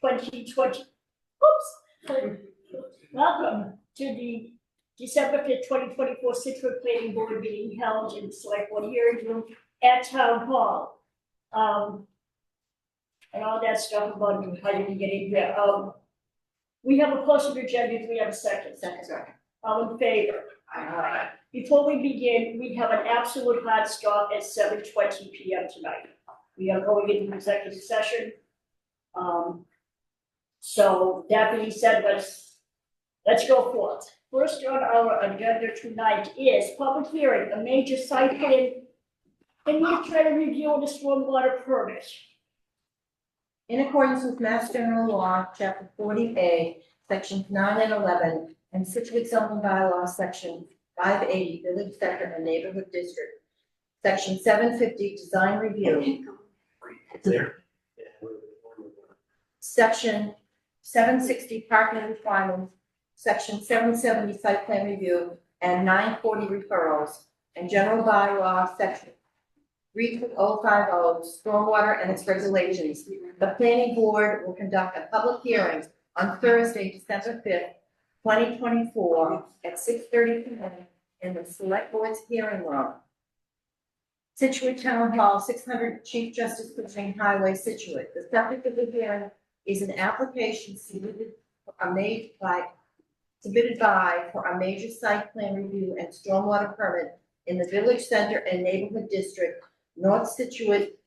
2020. Welcome to the December 5th, 2024 Scituate Planning Board meeting held in the Select Board hearing room at Town Hall. And all that stuff about how you can get in here. We have a posted agenda. Do we have a second? Second. All in favor? Aye. Before we begin, we have an absolute hard stop at 7:20 p.m. tonight. We are going into executive session. So that being said, let's go forth. First on our agenda tonight is public hearing, a major site plan administrative review of the stormwater permit. In accordance with Mass General Law, Chapter 40A, Sections 9 and 11, and Scituate zoning bylaw, Section 580, Village Center and Neighborhood District, Section 750, Design Review, Section 760, Parking Requirements, Section 770, Site Plan Review, and 940 Referrals, and General Bylaw, Section 3050, Stormwater and its regulations. The Planning Board will conduct a public hearing on Thursday, December 5th, 2024 at 6:30 p.m. in the Select Board's hearing room. Scituate Town Hall, 600 Chief Justice Cushing Highway, Scituate. The subject of the hearing is an application submitted by for a major site plan review and stormwater permit in the Village Center and Neighborhood District, North Scituate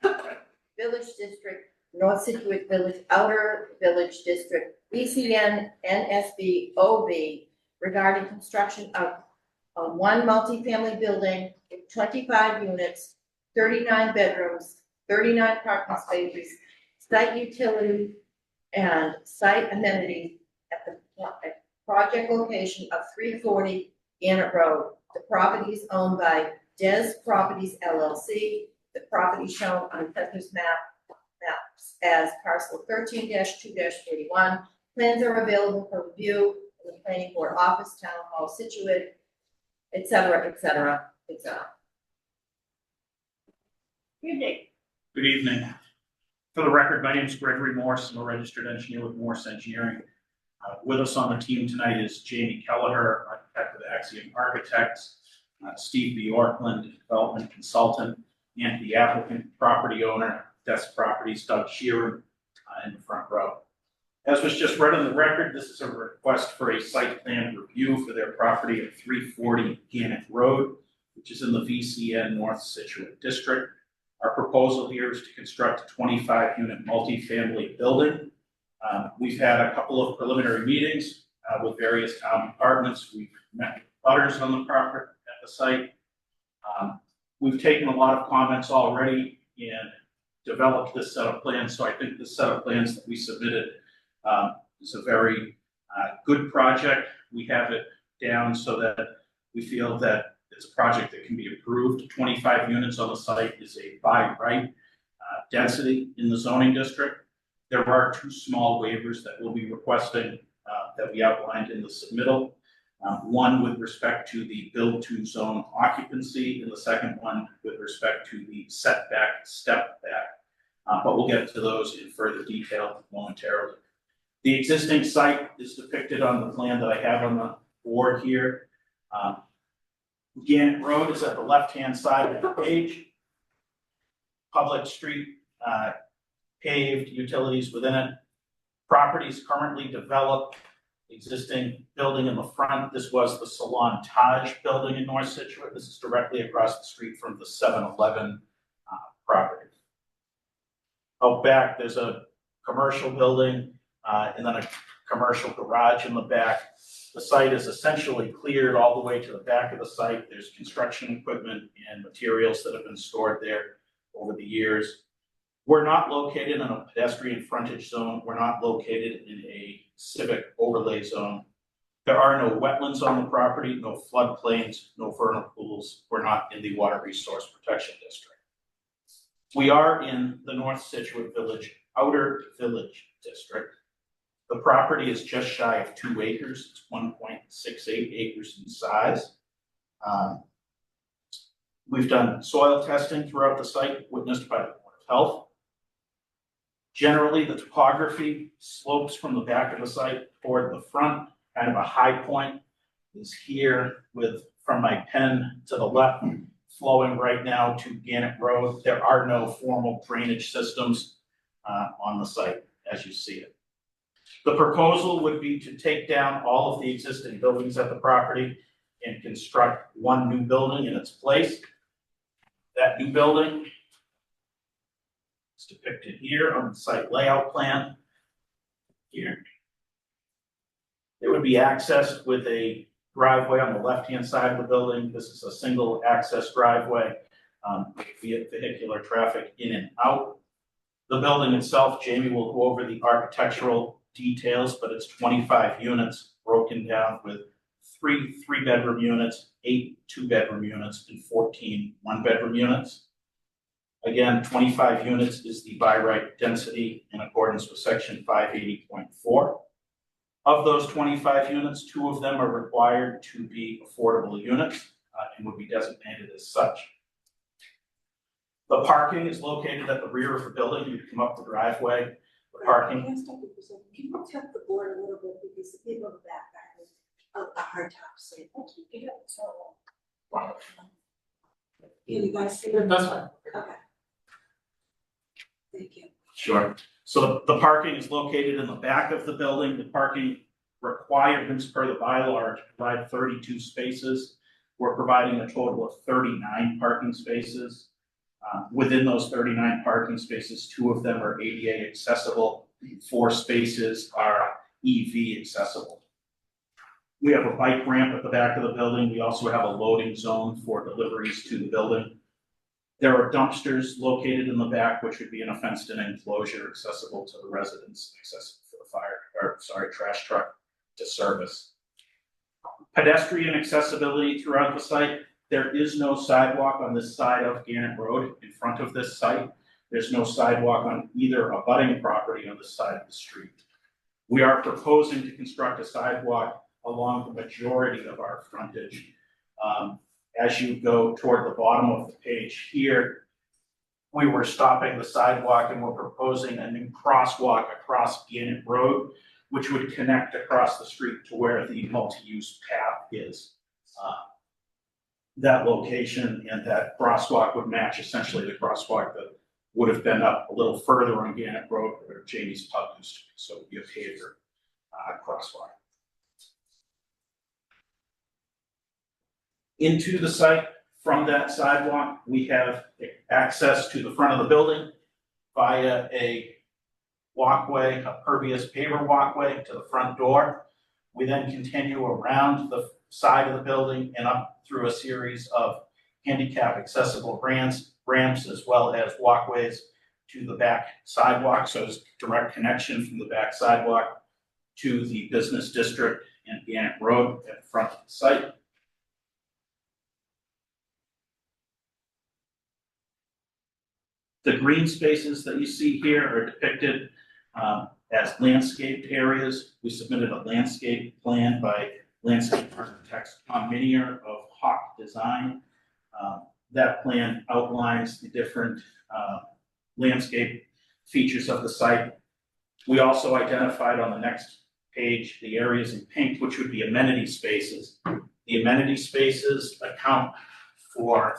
Village District, North Scituate Village, Outer Village District, ECN NSB OB, regarding construction of one multifamily building with 25 units, 39 bedrooms, 39 parking spaces, site utility, and site amenities at the project location of 340 Gannett Road. The property is owned by Des Properties LLC. The property shown on Assessor's maps as parcel 13-2-31. Plans are available for review in the Planning Board office, Town Hall, Scituate, etc., etc., etc. Good evening. Good evening. For the record, my name is Gregory Morse. I'm a registered engineer with Morse Engineering. With us on the team tonight is Jamie Kelleher, architect with Axiom Architects, Steve Bjorkland, development consultant, and the applicant property owner, Desk Properties, Doug Sheeran, in the front row. As was just read on the record, this is a request for a site plan review for their property at 340 Gannett Road, which is in the VCN North Scituate District. Our proposal here is to construct a 25-unit multifamily building. We've had a couple of preliminary meetings with various town departments. We've met with butters on the property at the site. We've taken a lot of comments already and developed this set of plans. So I think this set of plans that we submitted is a very good project. We have it down so that we feel that it's a project that can be approved. 25 units on the site is a by right density in the zoning district. There are two small waivers that we'll be requesting that we outlined in the submittal. One with respect to the build to zone occupancy, and the second one with respect to the setback step back. But we'll get to those in further detail momentarily. The existing site is depicted on the plan that I have on the board here. Gannett Road is at the left-hand side of the page. Public street, paved, utilities within it. Property is currently developed. Existing building in the front. This was the Salon Taj building in North Scituate. This is directly across the street from the 7-Eleven property. Out back, there's a commercial building and then a commercial garage in the back. The site is essentially cleared all the way to the back of the site. There's construction equipment and materials that have been stored there over the years. We're not located in a pedestrian frontage zone. We're not located in a civic overlay zone. There are no wetlands on the property, no floodplains, no vernal pools. We're not in the Water Resource Protection District. We are in the North Scituate Village, Outer Village District. The property is just shy of 2 acres. It's 1.68 acres in size. We've done soil testing throughout the site, witnessed by the Board of Health. Generally, the topography slopes from the back of the site toward the front. Kind of a high point is here with, from my pen to the left, flowing right now to Gannett Road. There are no formal drainage systems on the site as you see it. The proposal would be to take down all of the existing buildings at the property and construct one new building in its place. That new building is depicted here on the site layout plan. Here. It would be accessed with a driveway on the left-hand side of the building. This is a single access driveway, vehicular traffic in and out. The building itself, Jamie will go over the architectural details, but it's 25 units broken down with three bedroom units, 8 2-bedroom units, and 14 1-bedroom units. Again, 25 units is the by right density in accordance with section 580.4. Of those 25 units, 2 of them are required to be affordable units and would be designated as such. The parking is located at the rear of the building. You come up the driveway. The parking. Can you tell the board a little bit, because the people in the back have a hard time saying, oh, you got so. Can you guys see it? That's fine. Okay. Thank you. Sure. So the parking is located in the back of the building. The parking requirements per the bylaw are to provide 32 spaces. We're providing a total of 39 parking spaces. Within those 39 parking spaces, 2 of them are ADA accessible. 4 spaces are EV accessible. We have a bike ramp at the back of the building. We also have a loading zone for deliveries to the building. There are dumpsters located in the back, which would be in a fenced-in enclosure accessible to the residents, accessible for the trash truck to service. Pedestrian accessibility throughout the site. There is no sidewalk on this side of Gannett Road in front of this site. There's no sidewalk on either abutting property on this side of the street. We are proposing to construct a sidewalk along the majority of our frontage. As you go toward the bottom of the page here, we were stopping the sidewalk and we're proposing a new crosswalk across Gannett Road, which would connect across the street to where the multi-use path is. That location and that crosswalk would match essentially the crosswalk that would have been up a little further on Gannett Road where Jamie's Pub used to be. So it would be a paver crosswalk. Into the site from that sidewalk, we have access to the front of the building via a walkway, a pervious paver walkway to the front door. We then continue around the side of the building and up through a series of handicap accessible ramps as well as walkways to the back sidewalk. So it's direct connection from the back sidewalk to the business district and Gannett Road at the front of the site. The green spaces that you see here are depicted as landscaped areas. We submitted a landscape plan by landscape architect Tom Minier of Hawk Design. That plan outlines the different landscape features of the site. We also identified on the next page the areas in pink, which would be amenity spaces. The amenity spaces account for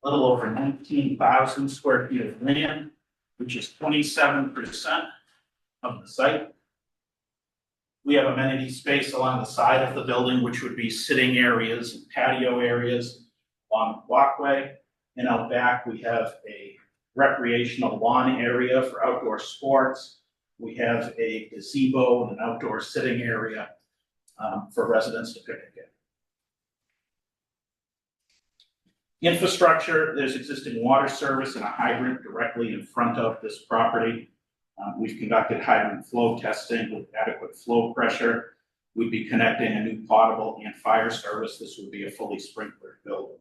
a little over 19,000 square feet of land, which is 27% of the site. We have amenity space along the side of the building, which would be sitting areas and patio areas along the walkway. And out back, we have a recreational lawn area for outdoor sports. We have a gazebo and an outdoor sitting area for residents to picnic in. Infrastructure, there's existing water service and a hydrant directly in front of this property. We've conducted hydrant flow testing with adequate flow pressure. We'd be connecting a new potable and fire service. This would be a fully sprinklered building.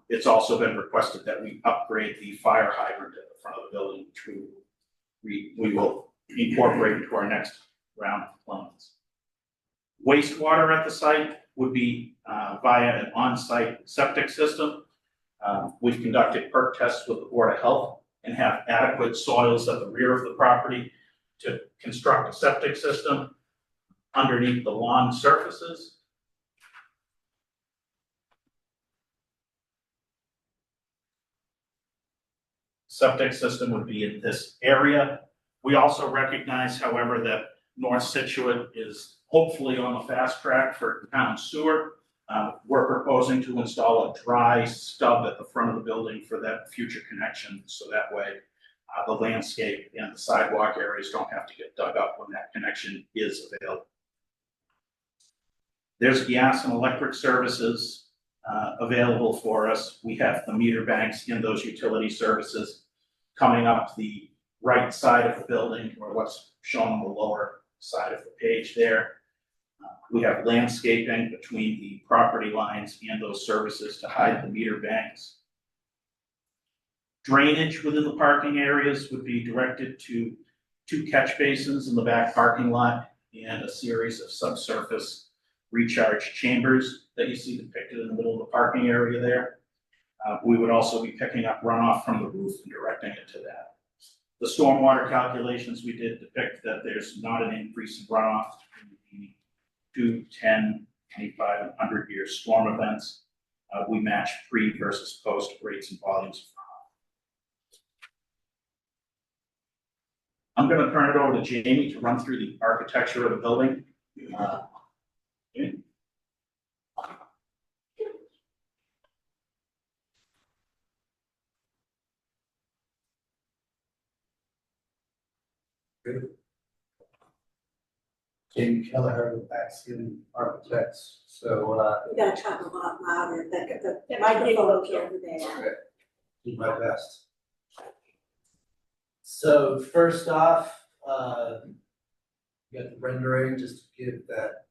It's also been requested that we upgrade the fire hydrant at the front of the building, which we will incorporate into our next round of plans. Wastewater at the site would be via an on-site septic system. We've conducted perk tests with the Board of Health and have adequate soils at the rear of the property to construct a septic system underneath the lawn surfaces. Septic system would be in this area. We also recognize, however, that North Scituate is hopefully on the fast track for town sewer. We're proposing to install a dry stub at the front of the building for that future connection, so that way the landscape and the sidewalk areas don't have to get dug up when that connection is available. There's gas and electric services available for us. We have the meter banks in those utility services coming up the right side of the building, or what's shown on the lower side of the page there. We have landscaping between the property lines and those services to hide the meter banks. Drainage within the parking areas would be directed to 2 catch basins in the back parking lot and a series of subsurface recharge chambers that you see depicted in the middle of the parking area there. We would also be picking up runoff from the roof and directing it to that. The stormwater calculations we did depict that there's not an increase in runoff in the 2, 10, 25, and 100-year storm events. We match pre versus post rates and volumes of runoff. I'm going to turn it over to Jamie to run through the architecture of the building. Jamie? Jamie Kelleher with Axiom Architects. So, You gotta talk a lot louder, the Yeah, microphone's yeah. over there. do my best. So first off, you got the rendering just to give that,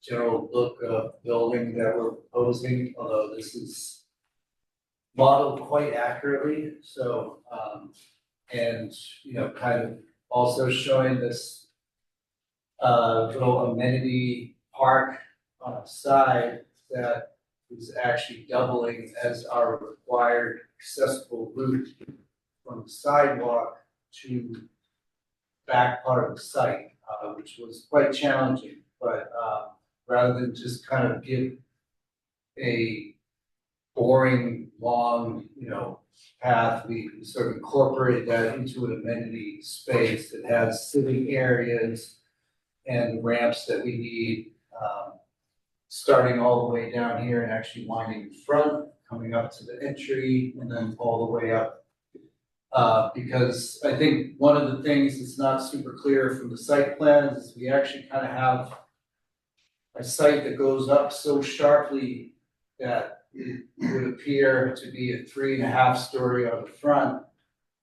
general look of the building that we're proposing, although this is modeled quite accurately, so, and, kind of also showing this little amenity park on the side that is actually doubling as our required accessible route from the sidewalk to back part of the site, which was quite challenging, but rather than just kind of give a boring, long, path, we sort of incorporated that into an amenity space that has sitting areas and ramps that we need, starting all the way down here and actually winding in front, coming up to the entry, and then all the way up. Because I think one of the things that's not super clear from the site plans is we actually kind of have a site that goes up so sharply that it would appear to be a 3.5 story on the front,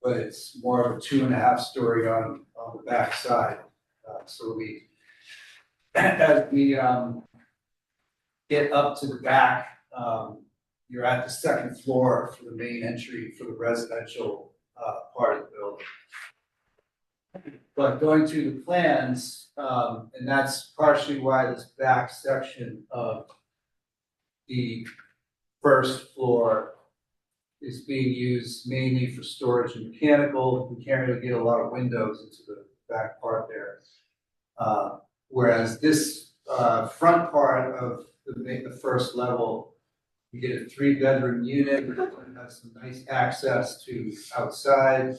but it's more of a 2.5 story on the back side. So as we get up to the back, you're at the second floor for the main entry for the residential part of the building. But going through the plans, and that's partially why this back section of the first floor is being used mainly for storage and mechanical. We can't really get a lot of windows into the back part there. Whereas this front part of the first level, you get a 3-bedroom unit, it has some nice access to outside.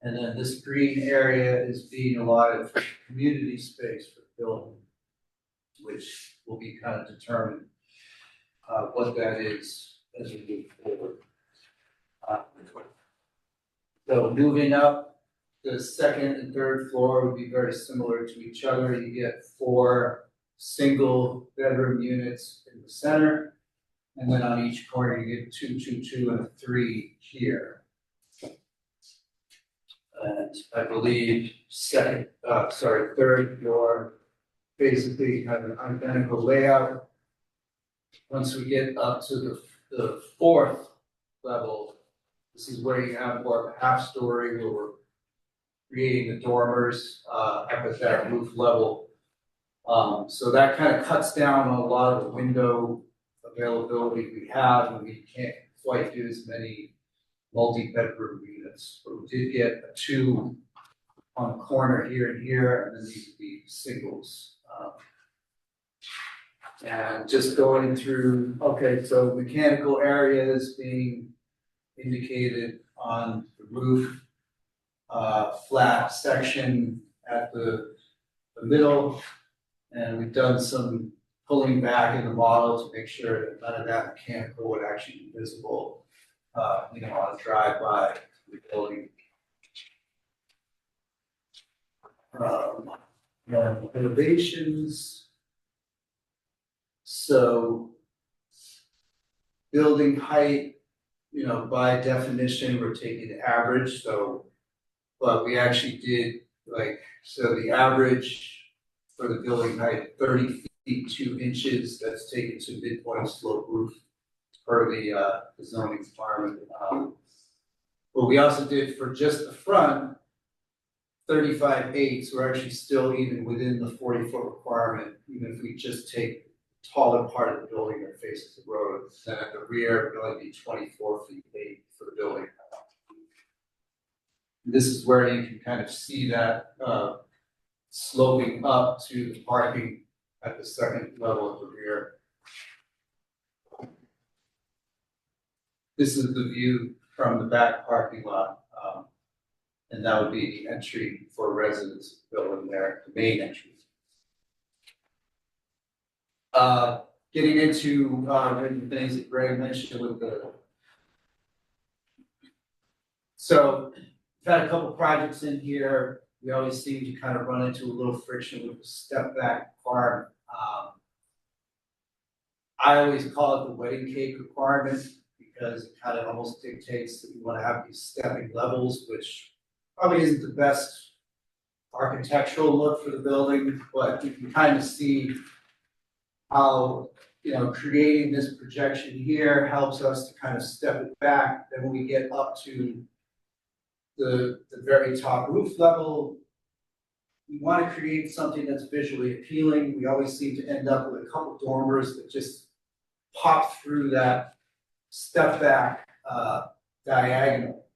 And then this green area is being allotted for community space for the building, which will be kind of determined what that is as we move forward. So moving up, the second and third floor would be very similar to each other. You get 4 single bedroom units in the center, and then on each corner you get 2, 2, 2, and a 3 here. And I believe third floor, basically have an identical layout. Once we get up to the 4th level, this is where you have more of a half story where we're creating the dormers up at that roof level. So that kind of cuts down on a lot of the window availability we have, and we can't quite do as many multi-bedroom units, but we did get a 2 on the corner here and here, and then these would be singles. And just going through, okay, so mechanical areas being indicated on the roof, flat section at the middle, and we've done some pulling back in the model to make sure that none of that mechanical would actually be visible, on a drive-by to the building. Elevations. So building height, by definition, we're taking the average, so, but we actually did so the average for the building height, 30 feet 2 inches, that's taken to midpoint slope roof per the zoning requirement. But we also did for just the front, 35/8, so we're actually still even within the 40-foot requirement, even if we just take the taller part of the building that faces the road. Then at the rear, it would only be 24 feet 8 for the building. This is where you can kind of see that sloping up to the parking at the second level of the rear. This is the view from the back parking lot. And that would be the entry for residents building there, the main entry. Getting into the things that Greg mentioned with so we've had a couple projects in here. We always seem to kind of run into a little friction with the step back requirement. I always call it the wedding cake requirement because it kind of almost dictates that you want to have these stepping levels, which probably isn't the best architectural look for the building, but you can kind of see how, creating this projection here helps us to kind of step it back. Then when we get up to the very top roof level, we want to create something that's visually appealing. We always seem to end up with a couple dormers that just pop through that step back diagonal.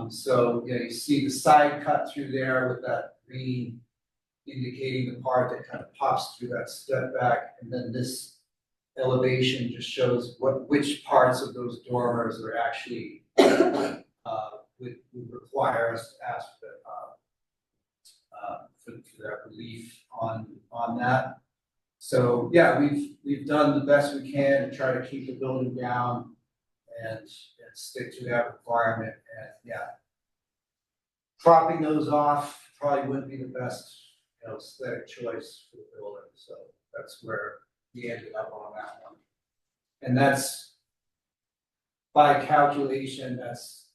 So you see the side cut through there with that green indicating the part that kind of pops through that step back, and then this elevation just shows which parts of those dormers are actually would require us to ask for that relief on that. So yeah, we've done the best we can to try to keep the building down and stick to that requirement. And yeah, cropping those off probably wouldn't be the best, aesthetic choice for the building. So that's where we ended up on that one. And that's by calculation, that's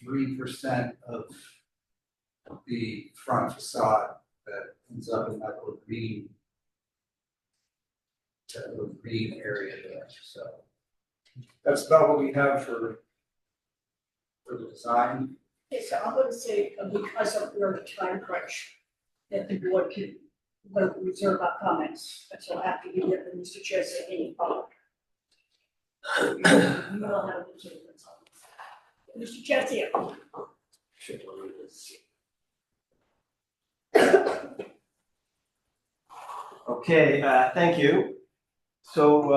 3% of the front facade that ends up in that little green area there. So that's about what we have for the design. Okay, so I'm gonna say, because of your time crunch, that the board can, reserve our comments until after you get the Mr. Chair say any public. You will have the chair. Mr. Chessier. Okay, thank you. So,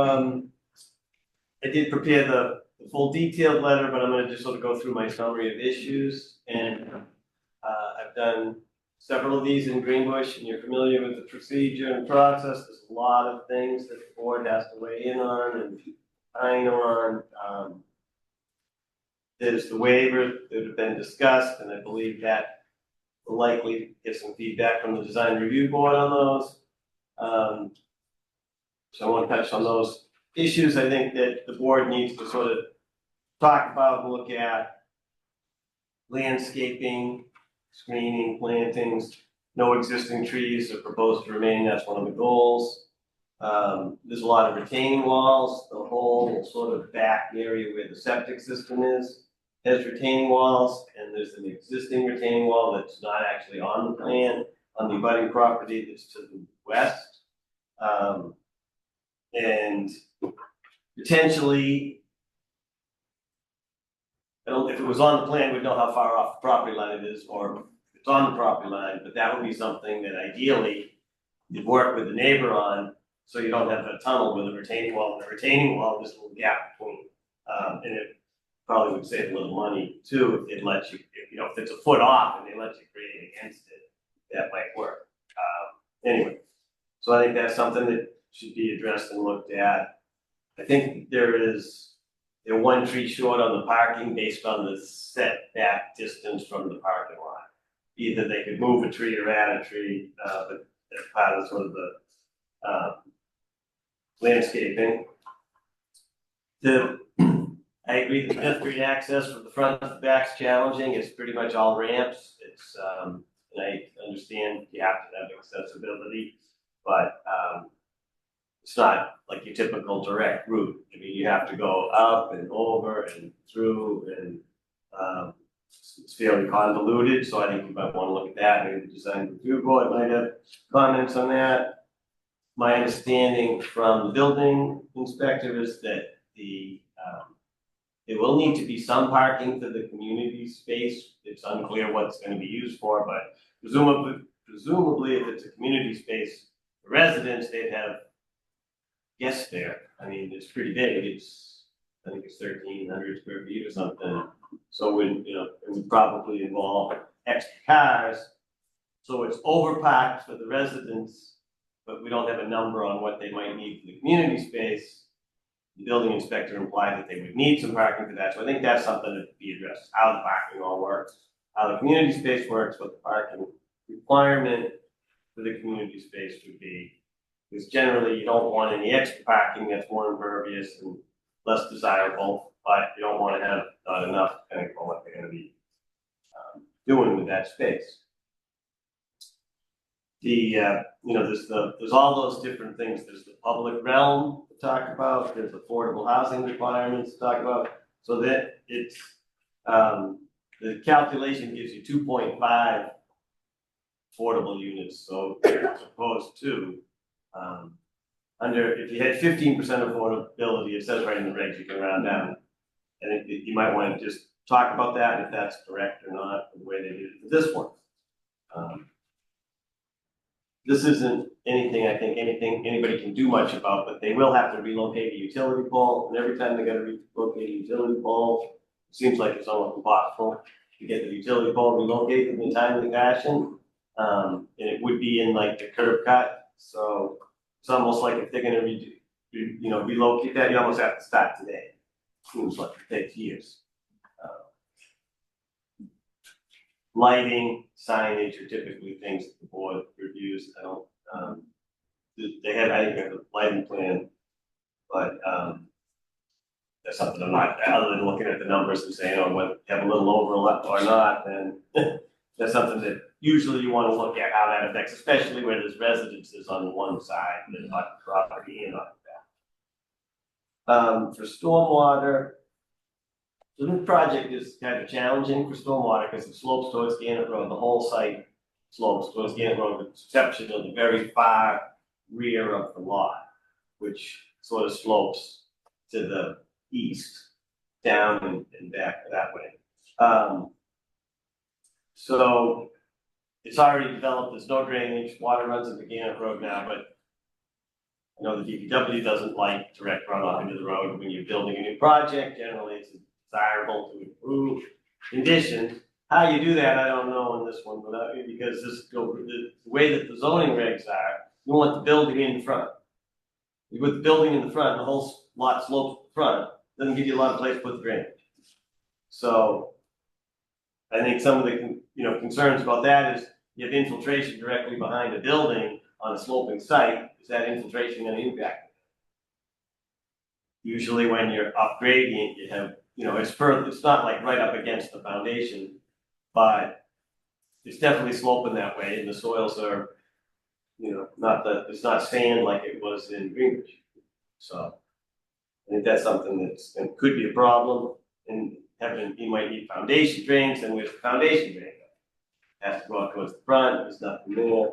I did prepare the full detailed letter, but I'm gonna just sort of go through my summary of issues. And, I've done several of these in Greenbush, and you're familiar with the procedure and process. There's a lot of things that the board has to weigh in on and opine on. There's the waiver that have been discussed, and I believe that will likely get some feedback from the design review board on those. So I want to touch on those issues. I think that the board needs to sort of talk about and look at landscaping, screening, plantings. No existing trees are proposed to remain. That's one of the goals. There's a lot of retaining walls. The whole sort of back area where the septic system is has retaining walls, and there's an existing retaining wall that's not actually on the plan on the abutting property that's to the west. And potentially if it was on the plan, we'd know how far off the property line it is, or if it's on the property line, but that would be something that ideally you'd work with the neighbor on, so you don't have a tunnel with a retaining wall, and the retaining wall, this little gap between, and it probably would save a little money too, if it lets you, if it's a foot off and they let you grade against it, that might work. Anyway, so I think that's something that should be addressed and looked at. I think they're one tree short on the parking based on the setback distance from the parking lot. Either they could move a tree or add a tree, but that's part of sort of the landscaping. I agree that the Fifth Street access from the front to the back's challenging. It's pretty much all ramps. It's, and I understand you have to have accessibility, but it's not like your typical direct route. I mean, you have to go up and over and through, and it's fairly convoluted, so I think you might want to look at that. Maybe the design review board might have comments on that. My understanding from the building inspector is that there will need to be some parking for the community space. It's unclear what it's going to be used for, but presumably if it's a community space for residents, they'd have guests there. I mean, it's pretty big. I think it's 1,300 square feet or something. So it would probably involve extra cars. So it's overpacked for the residents, but we don't have a number on what they might need for the community space. The building inspector implied that they would need some parking for that. So I think that's something that could be addressed, how the parking all works, how the community space works, what the parking requirement for the community space would be. Because generally you don't want any extra parking that's more impervious and less desirable, but you don't want to have not enough depending on what they're going to be doing with that space. There's all those different things. There's the public realm to talk about. There's affordable housing requirements to talk about. So that it's the calculation gives you 2.5 affordable units. So as opposed to if you had 15% affordability, it says right in the regs you can round down, and you might want to just talk about that if that's correct or not, the way they did it for this one. This isn't anything I think anybody can do much about, but they will have to relocate a utility pole, and every time they got to relocate a utility pole, it seems like it's almost impossible to get the utility pole relocated in a timely fashion. And it would be in like the curb cut, so it's almost like if they're going to relocate that, you almost have to start today. Seems like it takes years. Lighting, signage are typically things that the board reviews. I don't, I think, a lighting plan, but that's something I'm not, other than looking at the numbers and saying, oh, what, have a little overlap or not, then that's something that usually you want to look at how that affects, especially where there's residences on one side and then on the property and on the back. For stormwater, so this project is kind of challenging for stormwater because it slopes towards Gannett Road. The whole site slopes towards Gannett Road, with the exception of the very far rear of the lot, which sort of slopes to the east, down and back that way. So it's already developed. There's no drainage. Water runs into Gannett Road now, but I know the DPW doesn't like direct runoff into the road when you're building a new project. Generally, it's desirable to improve conditions. How you do that, I don't know on this one, but because the way that the zoning regs are, you want the building in front. You put the building in the front, and the whole lot slopes to the front, doesn't give you a lot of place to put the drainage. So I think some of the concerns about that is you have infiltration directly behind a building on a sloping site. Is that infiltration going to impact it? Usually when you're upgrading, you have it's not like right up against the foundation, but it's definitely sloping that way, and the soils are, it's not sand like it was in Greenwich. So I think that's something that could be a problem, and you might need foundation drains, and with the foundation drain, it has to go out towards the front, there's nothing there.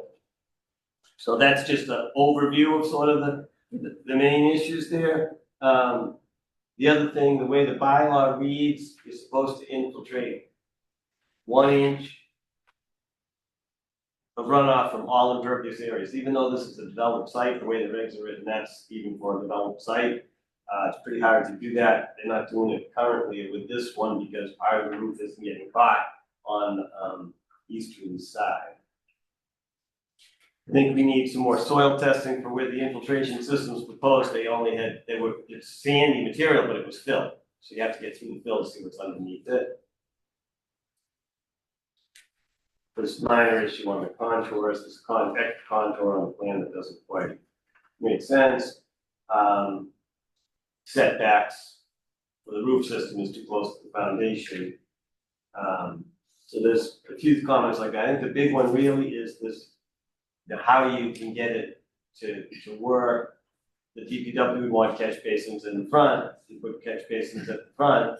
So that's just an overview of sort of the main issues there. The other thing, the way the bylaw reads, you're supposed to infiltrate 1 inch of runoff from all impervious areas. Even though this is a developed site, the way the regs are written, that's even for a developed site. It's pretty hard to do that. They're not doing it currently with this one because part of the roof isn't getting caught on the easterly side. I think we need some more soil testing for where the infiltration systems proposed. It's sandy material, but it was filled. So you have to get through the fill to see what's underneath it. This minor issue on the contours, this convex contour on the plan that doesn't quite make sense. Setbacks for the roof system is too close to the foundation. So there's a few comments like that. I think the big one really is this, how you can get it to work. The DPW would want catch basins in the front. If you put catch basins at the front,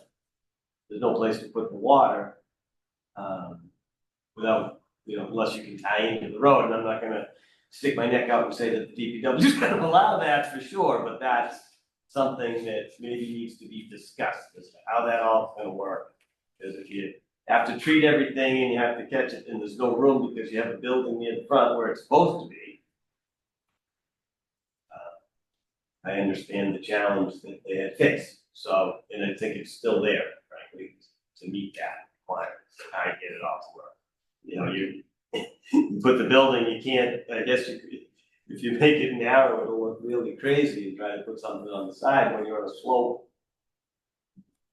there's no place to put the water. Without, unless you can tie into the road, and I'm not gonna stick my neck out and say that the DPW is gonna allow that for sure, but that's something that maybe needs to be discussed as to how that all is gonna work. Because if you have to treat everything and you have to catch it and there's no room because you have a building near the front where it's supposed to be, I understand the challenge that they had faced. So, and I think it's still there, frankly, to meet that requirement, how you get it all to work. You put the building, you can't, I guess you could, if you make it narrow, it'll look really crazy and try to put something on the side when you're on a slope.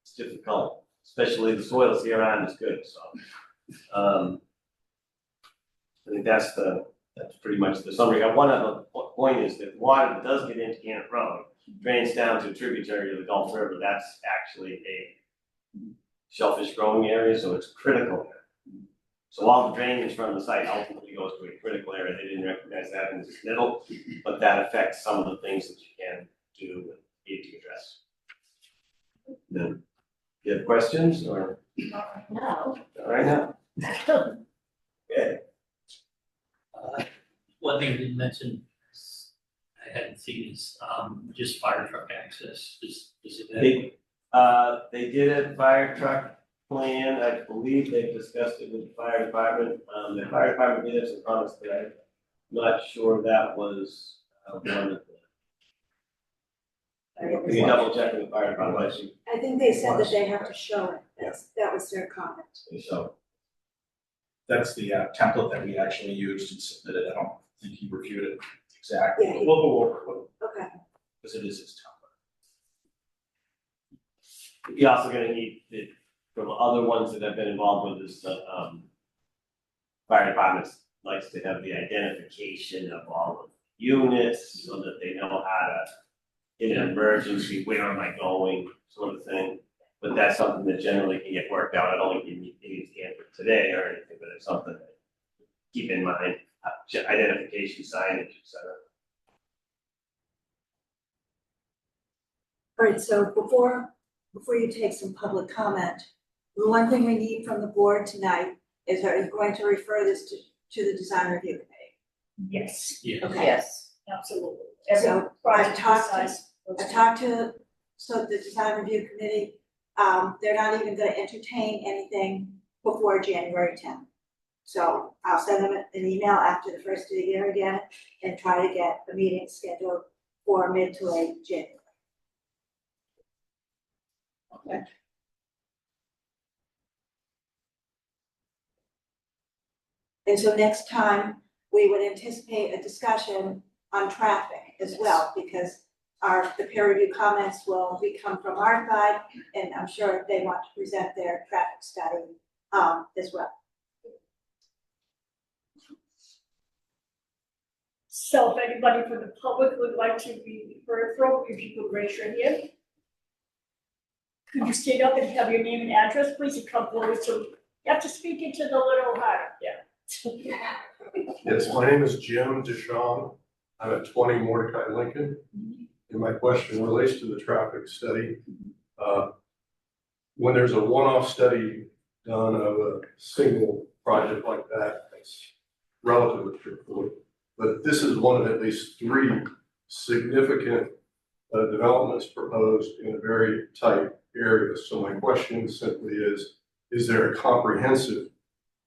It's difficult, especially the soils here around is good, so. I think that's pretty much the summary. One other point is that water that does get into Gannett Road drains down to a tributary of the Gulf River. That's actually a shellfish growing area, so it's critical. So all the drainage from the site ultimately goes to a critical area. They didn't recognize that in this middle, but that affects some of the things that you can do and need to address. Then, you have questions or? No. All right now. Okay. One thing I didn't mention, I hadn't seen is, just fire truck access, is it that? They did a fire truck plan. I believe they've discussed it with the fire department. The fire department did have some comments today. I'm not sure that was one of the. We can double check with the fire department. I think they said that they have to show it, that was their comment. So, That's the template that we actually used and submitted. I don't think he reviewed it exactly. Yeah, We'll go over it Okay, because it is his template. you're also gonna need it from other ones that have been involved with this, fire departments likes to have the identification of all of the units so that they know how to, in an emergency, where am I going, sort of thing. But that's something that generally can get worked out. I don't think you need to answer today or anything, but it's something to keep in mind, identification, signage, et cetera. all right, so before you take some public comment, the one thing we need from the board tonight is, are you going to refer this to the design review committee? Yes, Yeah. Okay. Yes. absolutely. So Every project I talked to, so the design review committee, they're not even gonna entertain anything before January 10th. So I'll send them an email after the first of the year again and try to get a meeting scheduled for mid to late January. Okay. And so next time, we would anticipate a discussion on traffic as well, because the peer review comments will come from our side, and I'm sure they want to present their traffic study, as well. So if anybody from the public would like to be heard from, if you could raise your hand. Could you stand up and have your name and address, please, and come forward, so you have to speak into the little heart, yeah. Yes, my name is Jim DeShawn. I'm at 20 Mordecai Lincoln. And my question relates to the traffic study. When there's a one-off study done of a single project like that, it's relatively straightforward. But this is one of at least 3 significant developments proposed in a very tight area. So my question simply is there a comprehensive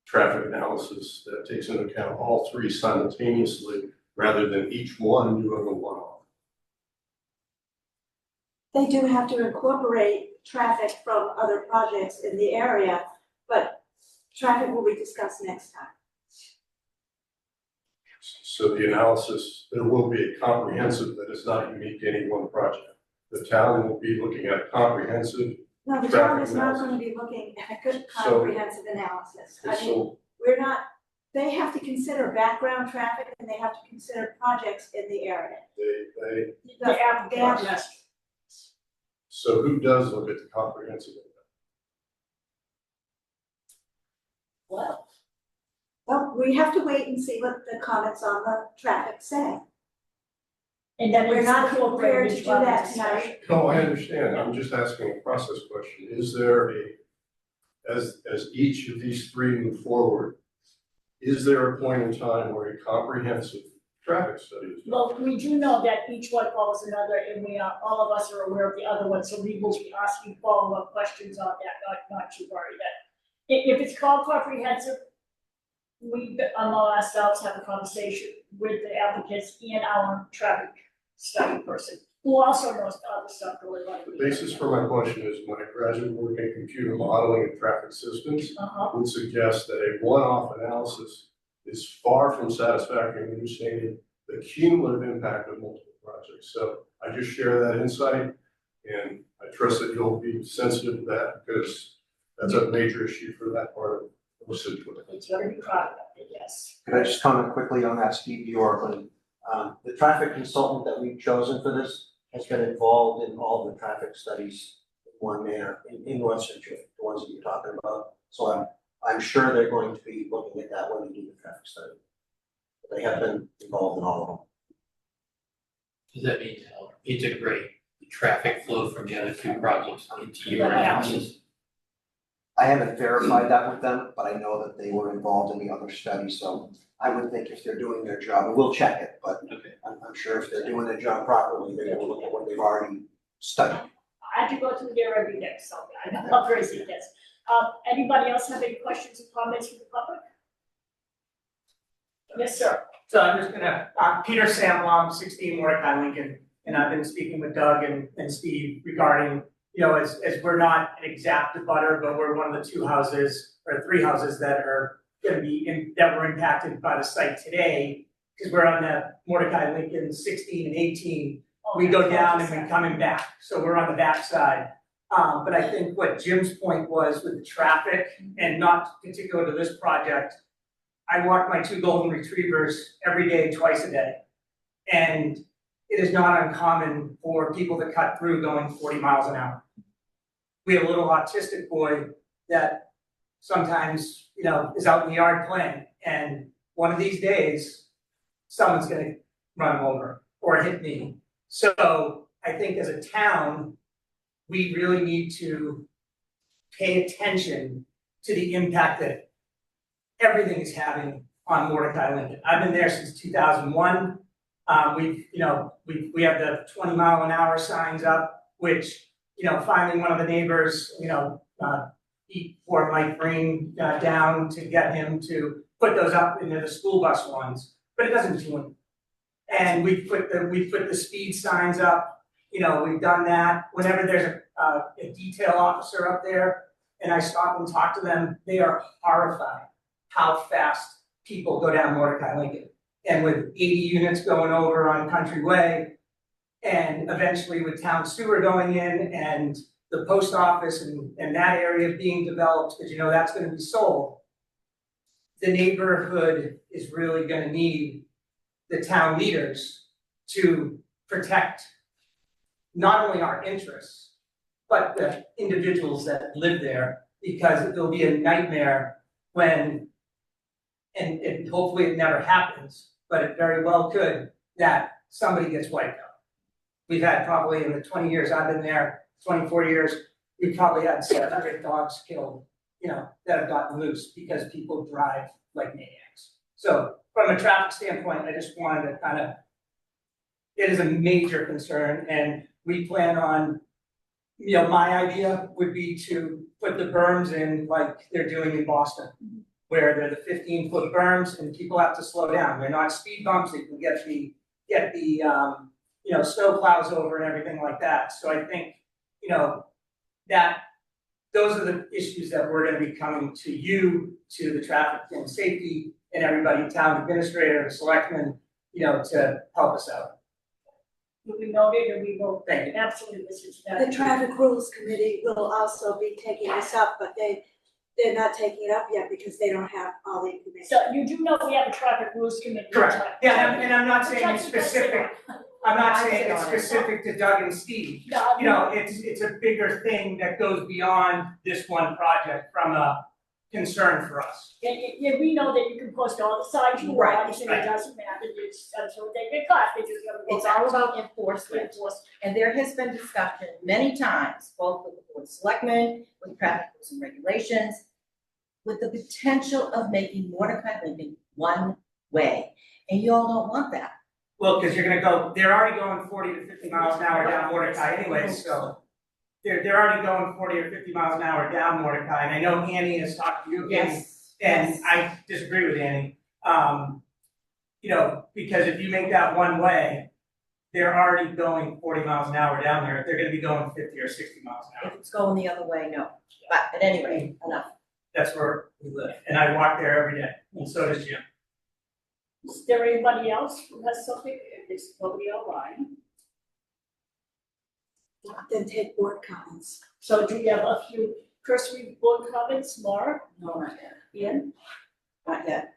traffic analysis that takes into account all three simultaneously rather than each one doing a one-off? They do have to incorporate traffic from other projects in the area, but traffic will be discussed next time. So the analysis, there will be a comprehensive that is not unique to any one project. The town will be looking at comprehensive. No, the town is not gonna be looking at a good comprehensive analysis. I mean, So we're not, they have to consider background traffic and they have to consider projects in the area. they, The applicant, yes. so who does look at the comprehensive? Well, Well, we have to wait and see what the comments on the traffic say. and then We're it's not incorporated prepared to into do our that discussion. tonight. No, I understand. I'm just asking a process question. Is there as each of these three move forward, is there a point in time where a comprehensive traffic study is done? Well, we do know that each one follows another, and we are, all of us are aware of the other one, so we will be asking follow-up questions on that, not to worry that. If it's called comprehensive, we, among ourselves, have a conversation with the applicants and our traffic study person, who also knows the other stuff going on. The basis for my question is my graduate work in computer modeling and traffic systems would suggest that a one-off analysis is far from satisfactory in understanding the cumulative impact of multiple projects. So I just share that insight, and I trust that you'll be sensitive to that because that's a major issue for that part of Scituate. It's very proud of it, yes. Could I just comment quickly on that, Steve York? The traffic consultant that we've chosen for this has been involved in all the traffic studies in one manner in North Scituate, the ones that you're talking about. So I'm sure they're going to be looking at that when they do the traffic study. But they have been involved in all of them. Does that mean integrate the traffic flow from the other two projects into your analysis? I haven't verified that with them, but I know that they were involved in the other study, so I would think if they're doing their job, and we'll check it, but Okay. I'm sure if they're doing their job properly, they're gonna look at what they've already studied. I have to go through there every day, so I know how crazy it is. Anybody else have any questions or comments from the public? Yes, sir. So I'm just gonna, Peter Samlom, 16 Mordecai Lincoln, and I've been speaking with Doug and Steve regarding, you know, as we're not an exact abutter, but we're one of the two houses or three houses that are gonna be that were impacted by the site today, because we're on the Mordecai Lincoln 16 and 18. We go down and we're coming back, so we're on the back side. But I think what Jim's point was with the traffic, and not particular to this project, I walk my two golden retrievers every day, twice a day. And it is not uncommon for people to cut through going 40 miles an hour. We have a little autistic boy that sometimes, you know, is out in the yard playing, and one of these days, someone's gonna run him over or hit me. So I think as a town, we really need to pay attention to the impact that everything is having on Mordecai Lincoln. I've been there since 2001. We have the 20-mile-an-hour signs up, which, you know, finally one of the neighbors, he poured Mike Green down to get him to put those up into the school bus ones, but it doesn't do anything. And we put the speed signs up, you know, we've done that. Whenever there's a detail officer up there and I stop and talk to them, they are horrified how fast people go down Mordecai Lincoln. And with 80 units going over on Country Way, and eventually with town sewer going in and the post office and that area being developed, because you know that's gonna be sold, the neighborhood is really gonna need the town leaders to protect not only our interests, but the individuals that live there, because it'll be a nightmare when, and hopefully it never happens, but it very well could, that somebody gets wiped out. We've had probably in the 20 years I've been there, 24 years, we've probably had 700 dogs killed, you know, that have gotten loose because people drive like maniacs. So from a traffic standpoint, I just wanted to kind of, it is a major concern, and we plan on, my idea would be to put the berms in like they're doing in Boston, where they're the 15-foot berms and people have to slow down. They're not speed bumps, they can get the snow plows over and everything like that. So I think, that those are the issues that we're gonna be coming to you, to the traffic and safety and everybody, town administrator, the selectmen, to help us out. Will be noted, and we will Thank you. absolutely listen to that. The traffic rules committee will also be taking this up, but they're not taking it up yet because they don't have all the information. So you do know we have a traffic rules committee. Correct. Yeah, and I'm not saying it's specific, to Doug and Steve. No, It's a bigger thing that goes beyond this one project from a concern for us. and we know that you can post all the signs you Right, want, and right. it doesn't matter, it's until they get caught, they just gotta go It's back all to about enforcement. enforcement. And there has been discussion many times, both with the board of selectmen, with traffic rules and regulations, with the potential of making Mordecai Lincoln one way. And you all don't want that. Well, because they're already going 40 to 50 miles an hour down Mordecai anyway, so they're already going 40 or 50 miles an hour down Mordecai, and I know Annie has talked to you, Annie, Yes. and I disagree with Annie. Because if you make that one way, they're already going 40 miles an hour down there, they're gonna be going 50 or 60 miles an If hour. it's going the other way, no. But at any rate, enough. That's where we live, and I walk there every day, and so does Jim. Is there anybody else who has something, if there's nobody online? Then take board comments. So do we have a few cursory board comments, Laura, No, not yet. Ian? Not yet.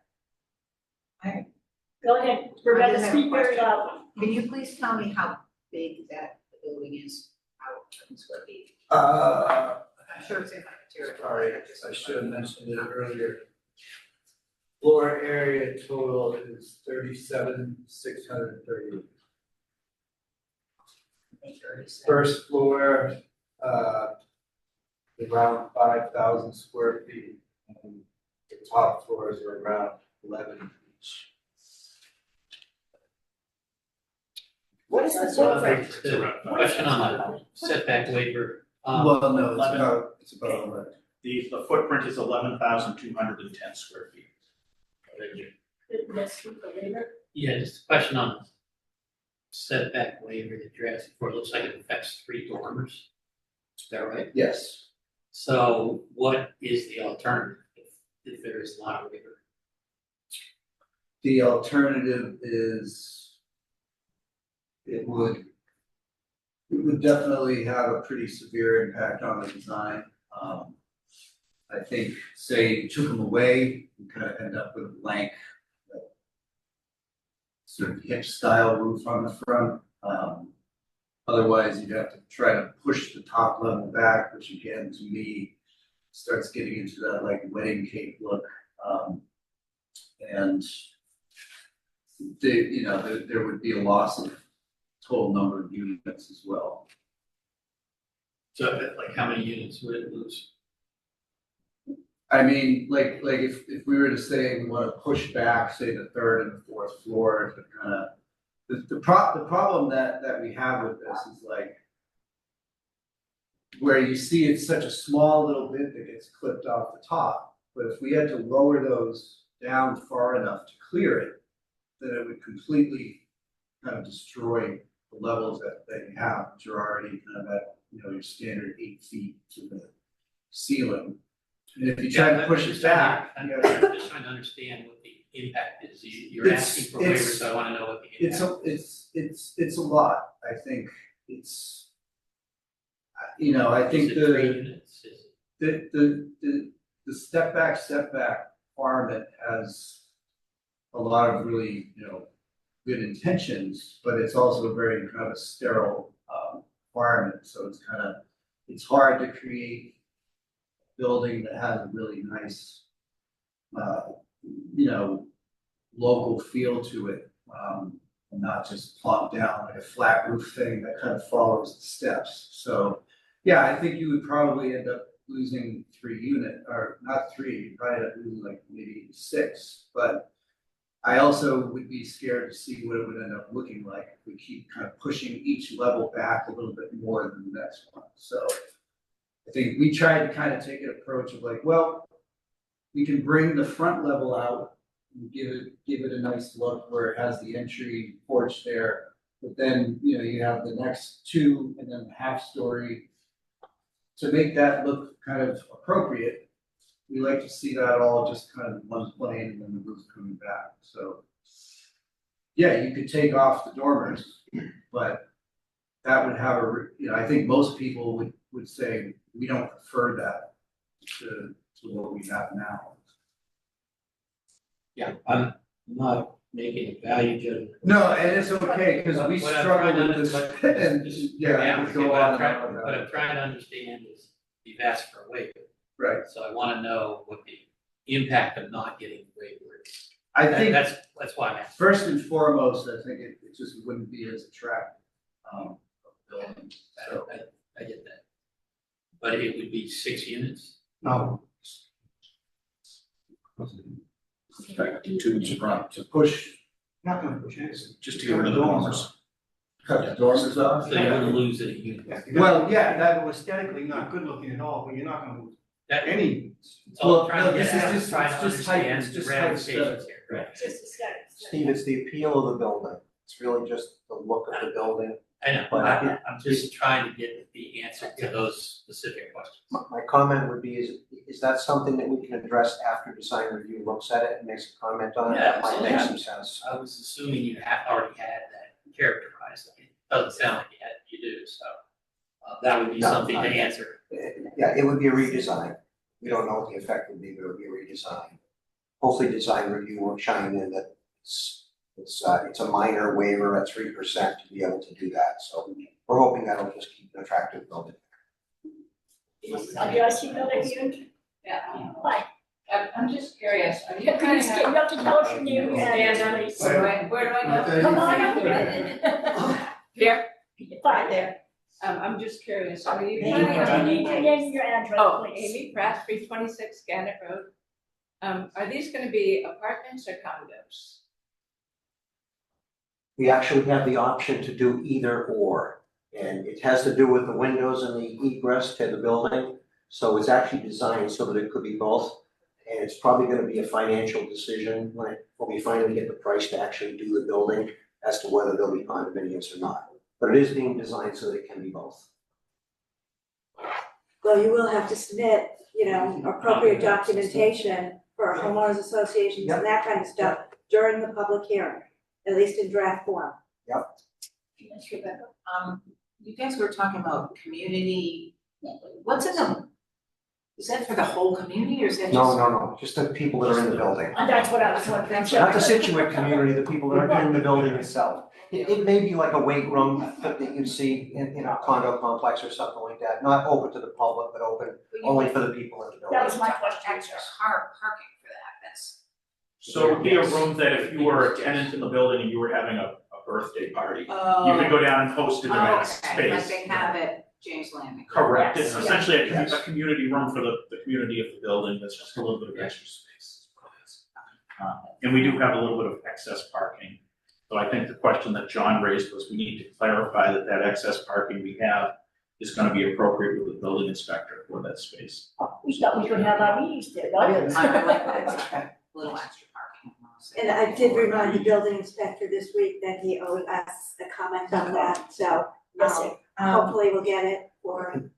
Go ahead, I Rebecca, just have a speak very question. loud. Can you please tell me how big that building is, how in square feet? I'm sure it's in my material. Sorry, I should have mentioned it earlier. Floor area total is 37,630. First floor, around 5,000 square feet, and the top floors are around 11 each. What is the So, footprint? the question on the setback waiver, Well, no, it's 11. about 11. The footprint is 11,210 square feet. Let's speak later. yeah, just a question on setback waiver that you're asking for, it looks like it affects 3 dormers. Is that right? Yes. So what is the alternative if there is not a waiver? The alternative is it would definitely have a pretty severe impact on the design. I think, say, you took them away, you kind of end up with a blank, sort of hitch style roof on the front. Otherwise, you'd have to try to push the top level back, which again, to me, starts getting into that like wedding cake look. And there would be a loss of total number of units as well. So like how many units would it lose? I mean, like if we were to say we want to push back, say the third and the fourth floor to kind of, the problem that we have with this is like where you see it's such a small little bit that gets clipped off the top, but if we had to lower those down far enough to clear it, then it would completely kind of destroy the levels that you have, which are already kind of at, your standard 8 feet to the ceiling. And if you try to push it back, I'm just trying to understand what the impact is. You're It's- asking for it's- waivers, so I wanna know what the impact is. it's a lot, I think it's, I think Is it 3 units? Is it- the setback requirement has a lot of really, good intentions, but it's also very kind of a sterile requirement, so it's hard to create a building that has a really nice, local feel to it, and not just plop down like a flat roof thing that kind of follows the steps. So, yeah, I think you would probably end up losing 3 units, or not 3, you'd probably end up losing like maybe 6, but I also would be scared to see what it would end up looking like if we keep kind of pushing each level back a little bit more than the next one. So I think we tried to kind of take an approach of like, well, we can bring the front level out and give it a nice look where it has the entry porch there. But then, you have the next two and then the half story. To make that look kind of appropriate, we like to see that all just kind of one plane and then the roof coming back. So yeah, you could take off the dormers, but that would have I think most people would say, we don't prefer that to what we have now. Yeah, I'm not making a value judgment. No, and it's okay, because we What I'm struggle trying to with this, under- and, yeah, we go on and on about What it. I'm trying to understand is, you've asked for a waiver, Right, so I wanna know what the impact of not getting a waiver is. I think, That's why I'm asking. first and foremost, I think it just wouldn't be as attractive, building, so. I get that. But it would be 6 units? No. Back to two in front, To push, Not gonna push it. just to get rid of the dormers. cut the dormers off. So you're gonna lose a unit. Well, yeah, that was aesthetically not good looking at all, but you're not gonna lose That, any. it's all well, I'm trying no, to this get is at, just- trying to it's just height, understand it's the just height ramifications stuff. here, right? Just a second. Steve, it's the appeal of the building. It's really just the look of the building. I know, But I'm just trying to get the answer to those specific questions. My comment would be, is that something that we can address after design review looks at it and makes a comment on it? That might make some sense. I was assuming you already had that characterized, it doesn't sound like you do, so that would be No, something to answer. Yeah, it would be a redesign. We don't know what the effect would be, but it would be a redesign. Hopefully design review will chime in that it's a minor waiver at 3% to be able to do that. So we're hoping that'll just keep an attractive building. Have you guys seen that again? Yeah. Hi, I'm just curious, are you you trying to have? have to tell us your name and address, please. Where do I go? Come on up. Here? Fine, there. I'm just curious, are you Name trying to have? your name and your address, Oh, please. Amy Pratt, 326 Gannett Road. Are these gonna be apartments or condos? We actually have the option to do either or. And it has to do with the windows and the egress to the building. So it's actually designed so that it could be both. And it's probably gonna be a financial decision when we finally get the price to actually do the building as to whether there'll be condominiums or not. But it is being designed so that it can be both. Well, you will have to submit, appropriate documentation for homeowners associations and that kind of stuff during the public hearing, at least in draft form. Yes, Rebecca. You guys were talking about community, what's in them? Is that for the whole community or is that just? No, just the people that are in the building. And that's what I was wondering. Not the Scituate community, the people that are in the building itself. It may be like a weight room that you see in a condo complex or something like that, not open to the public, but open only for the people in the building. That was my question. Extra parking for that, that's. So it would be a room that if you were a tenant in the building and you were having a birthday party, you Oh. could go down and host it in that space. Okay, like they have at James Landing. Correct, Yes, it's essentially yes. a community room for the community of the building, that's just a little bit of extra space. And we do have a little bit of excess parking. So I think the question that John raised was we need to clarify that excess parking we have is gonna be appropriate with the building inspector for that space. We thought we could have our meetings there, right? I like that, little extra parking. And I did remind the building inspector this week that he owed us a comment on that, so Yes, sir. hopefully we'll get it for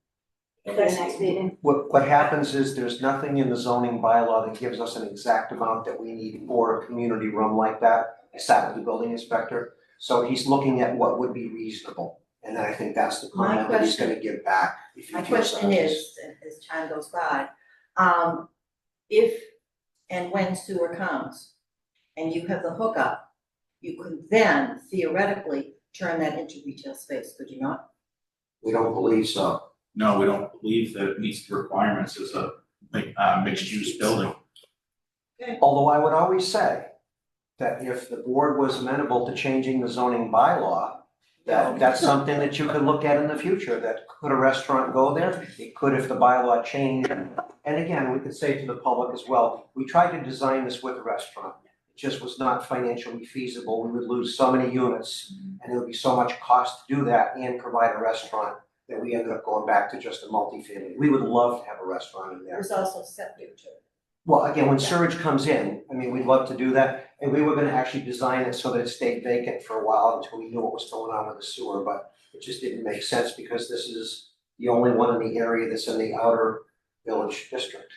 the next meeting. What happens is there's nothing in the zoning bylaw that gives us an exact amount that we need for a community room like that. I sat with the building inspector, so he's looking at what would be reasonable. And I think that's the My comment that he's question- gonna give back. if he My feels question that is, as time goes by, if and when sewer comes and you have the hookup, you could then theoretically turn that into retail space, could you not? We don't believe so. No, we don't believe that it meets the requirements as a mixed use building. Although I would always say that if the board was amenable to changing the zoning bylaw, that's something that you could look at in the future, that could a restaurant go there? It could if the bylaw changed. And again, we could say to the public as well, we tried to design this with a restaurant. It just was not financially feasible. We would lose so many units and it would be so much cost to do that and provide a restaurant that we ended up going back to just a multifamily. We would love to have a restaurant in there. There's also septic too. Well, again, when sewage comes in, I mean, we'd love to do that, and we were gonna actually design it so that it stayed vacant for a while until we knew what was going on with the sewer, but it just didn't make sense because this is the only one in the area that's in the outer village district.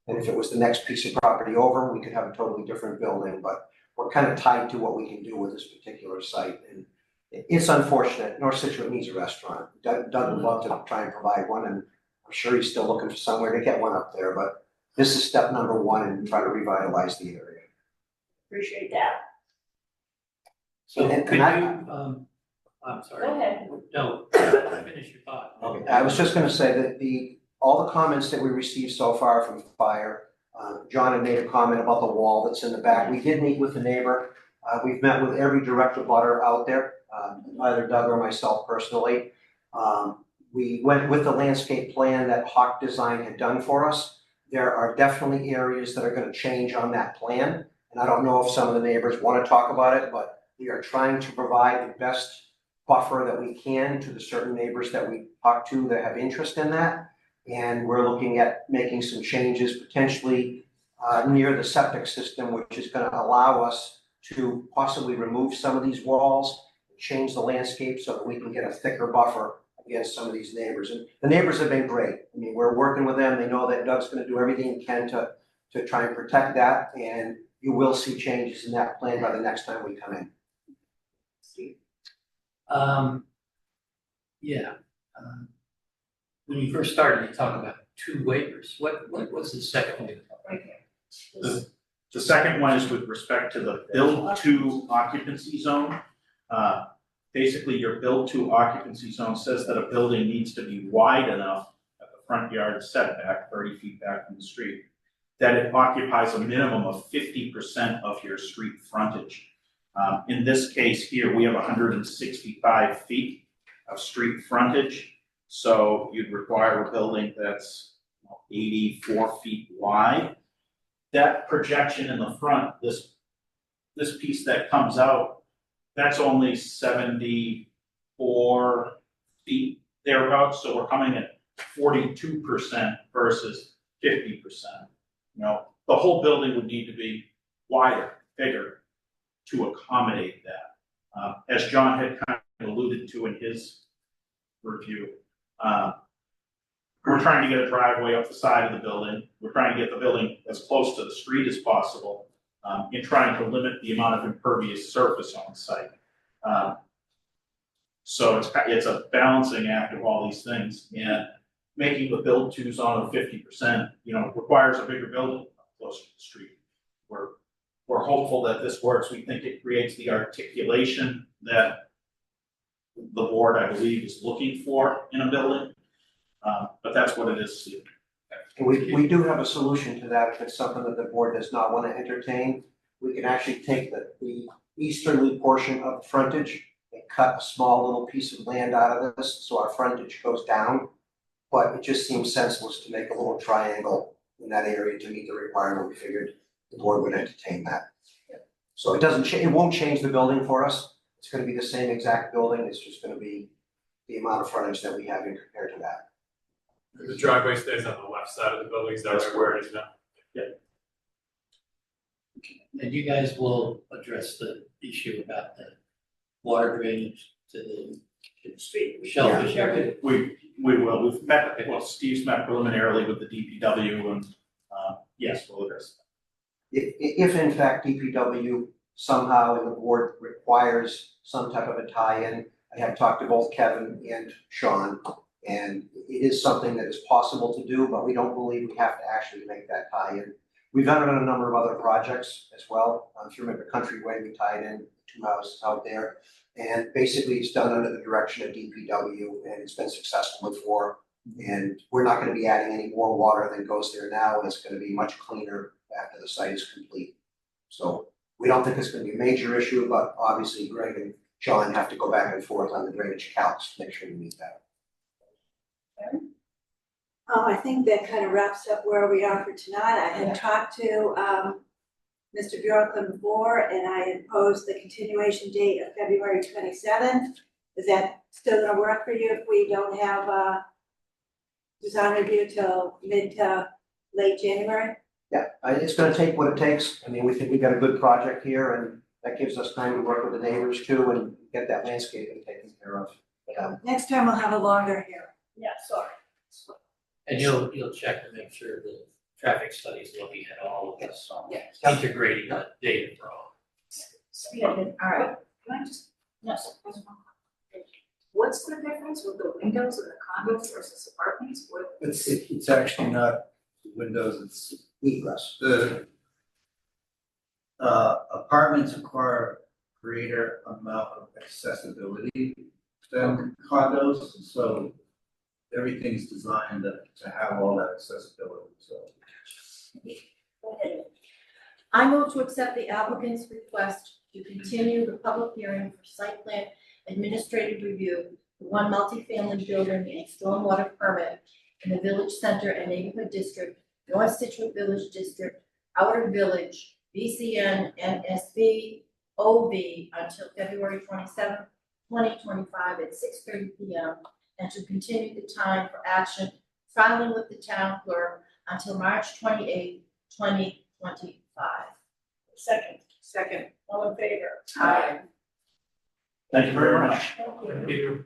And if it was the next piece of property over, we could have a totally different building, but we're kind of tied to what we can do with this particular site, and it's unfortunate. North Scituate needs a restaurant. Doug would love to try and provide one, and I'm sure he's still looking for somewhere to get one up there, but this is step number one in trying to revitalize the area. Appreciate that. So And could I- you, I'm sorry. Go ahead. No, finish your thought. Okay, I was just gonna say that all the comments that we received so far from fire, John had made a comment about the wall that's in the back. We did meet with the neighbor. We've met with every direct abutter out there, either Doug or myself personally. We went with the landscape plan that Hawk Design had done for us. There are definitely areas that are gonna change on that plan. And I don't know if some of the neighbors wanna talk about it, but we are trying to provide the best buffer that we can to the certain neighbors that we talk to that have interest in that. And we're looking at making some changes potentially near the septic system, which is gonna allow us to possibly remove some of these walls, change the landscape so that we can get a thicker buffer against some of these neighbors. And the neighbors have been great. I mean, we're working with them. They know that Doug's gonna do everything he can to try and protect that. And you will see changes in that plan by the next time we come in. Yeah, when you first started, you talked about 2 waivers. What's the second waiver? Right here. The second one is with respect to the build to occupancy zone. Basically, your build to occupancy zone says that a building needs to be wide enough at the front yard setback, 30 feet back from the street, that it occupies a minimum of 50% of your street frontage. In this case here, we have 165 feet of street frontage. So you'd require a building that's 84 feet wide. That projection in the front, this piece that comes out, that's only 74 feet thereabouts. So we're coming at 42% versus 50%. You know, the whole building would need to be wider, bigger to accommodate that. As John had kind of alluded to in his review, we're trying to get a driveway up the side of the building. We're trying to get the building as close to the street as possible, in trying to limit the amount of impervious surface on site. So it's a balancing act of all these things, and making the build to zone of 50%, you know, requires a bigger building close to the street. We're hopeful that this works. We think it creates the articulation that the board, I believe, is looking for in a building. But that's what it is. And we do have a solution to that. If it's something that the board does not want to entertain, we can actually take the easterly portion of the frontage and cut a small little piece of land out of this, so our frontage goes down. But it just seems senseless to make a little triangle in that area to meet the requirement. We figured the board would entertain that. So it won't change the building for us. It's gonna be the same exact building. It's just gonna be the amount of frontage that we have in compared to that. The driveway stays on the left side of the building, is that That's right where it is now? And you guys will address the issue about the water drainage to the Street. shellfish area? We will. We've met, well, Steve's met preliminarily with the DPW, and yes, we'll address that. If in fact DPW somehow and the board requires some type of a tie-in, I have talked to both Kevin and Sean, and it is something that is possible to do, but we don't believe we have to actually make that tie-in. We've done it on a number of other projects as well. If you remember Countryway, we tied in 2 houses out there. And basically it's done under the direction of DPW, and it's been successful before. And we're not gonna be adding any more water than goes there now, and it's gonna be much cleaner after the site is complete. So we don't think it's gonna be a major issue, but obviously Greg and John have to go back and forth on the drainage calcs to make sure we meet that. I think that kind of wraps up where we are for tonight. I had talked to, Mr. Bjorklund before, and I imposed the continuation date of February 27th. Is that still gonna work for you if we don't have design review till mid to late January? Yeah, it's gonna take what it takes. I mean, we think we got a good project here and that gives us time to work with the neighbors too and get that landscaping taken care of. Next time we'll have a longer hearing. Yeah, sorry. And you'll check to make sure the traffic study's looking at all of this, Yes. integrating the data from. All right, can I just, Yes. what's the difference with the windows in the condos versus apartments? What, It's actually not windows, it's Egress. the apartments require greater amount of accessibility than condos, so everything's designed to have all that accessibility, so. I move to accept the applicant's request to continue the public hearing for site plan administrative review for one multifamily building and stormwater permit in the Village Center and Neighborhood District, North Situate Village District, Outer Village, VCN, NSB, OV until February 27th, 2025 at 6:30 p.m. and to continue the time for action filing with the town clerk until March 28th, 2025. Second, second? all in favor? Aye. Thank you very much. Thank you.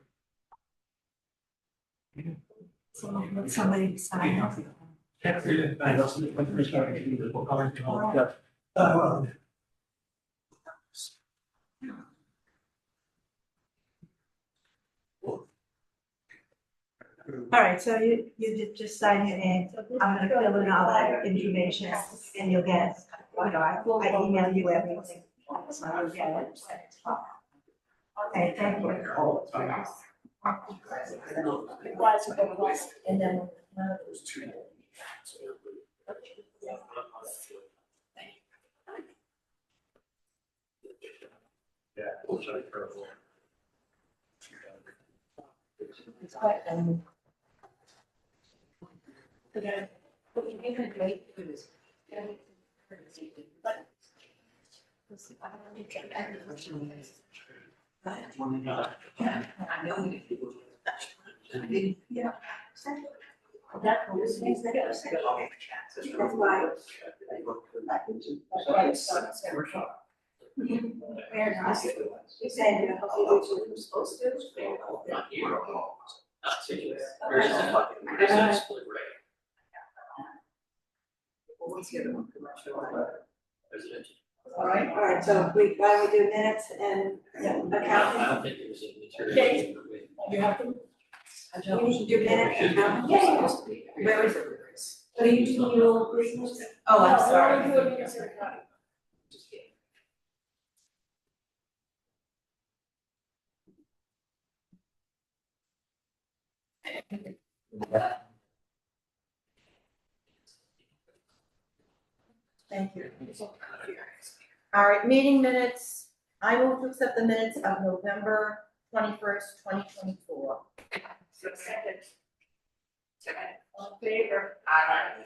Somebody sign off. All right, so you just sign your name. I'm gonna fill in all that information and you'll get, I email you everything. So you'll get it. Okay, thank you. And then, Yeah. That was. That's why. Very nice. You said you're supposed to. Not here. Not Scituate. There's a split rate. What's the other one, commercial? Residential. All right, so why don't we do minutes and I accounting? don't think there's a material. Okay. You have to. We need to do minutes and accounting. Where is it? What are you doing, your old business? Oh, I'm No, sorry. we're doing minutes and accounting. Just kidding. thank you. All right, meeting minutes. I move to accept the minutes of November 21st, 2024. Second, Second. all in favor? Aye.